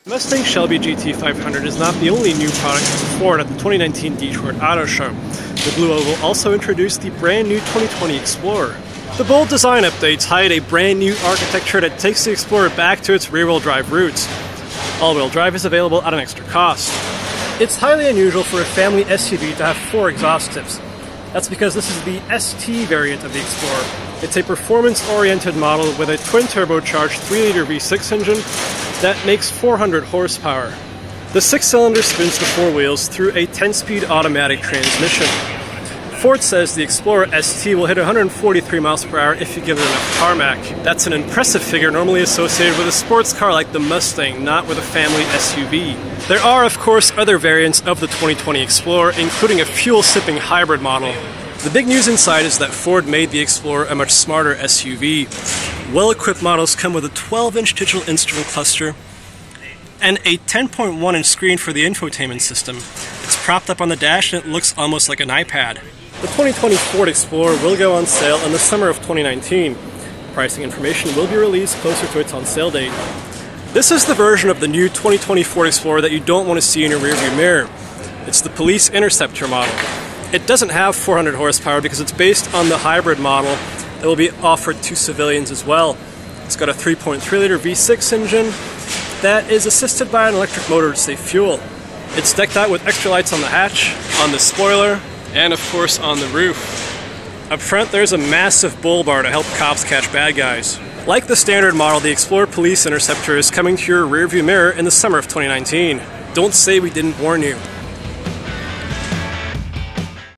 Mustang Shelby GT500 is not the only new product from Ford at the 2019 Detroit Auto Show. The Blue Oval also introduced the brand new 2020 Explorer. The bold design updates hide a brand new architecture that takes the Explorer back to its rear-wheel drive roots. All-wheel drive is available at an extra cost. It's highly unusual for a family SUV to have 4 exhaust tips. That's because this is the ST variant of the Explorer. It's a performance-oriented model with a twin-turbocharged 3-liter V6 engine that makes 400 horsepower. The 6-cylinder spins the 4 wheels through a 10-speed automatic transmission. Ford says the Explorer ST will hit 143 miles per hour if you give it enough tarmac. That's an impressive figure normally associated with a sports car like the Mustang, not with a family SUV. There are, of course, other variants of the 2020 Explorer, including a fuel-sipping hybrid model. The big news inside is that Ford made the Explorer a much smarter SUV. Well-equipped models come with a 12-inch digital instrument cluster and a 10.1-inch screen for the infotainment system. It's propped up on the dash and it looks almost like an iPad. The 2020 Ford Explorer will go on sale in the summer of 2019. Pricing information will be released closer to its on-sale date. This is the version of the new 2020 Ford Explorer that you don't want to see in your rearview mirror. It's the Police Interceptor model. It doesn't have 400 horsepower because it's based on the hybrid model that will be offered to civilians as well. It's got a 3.3-liter V6 engine that is assisted by an electric motor to save fuel. It's decked out with extra lights on the hatch, on the spoiler, and of course on the roof. Up front there's a massive bull bar to help cops catch bad guys. Like the standard model, the Explorer Police Interceptor is coming to your rearview mirror in the summer of 2019. Don't say we didn't warn you.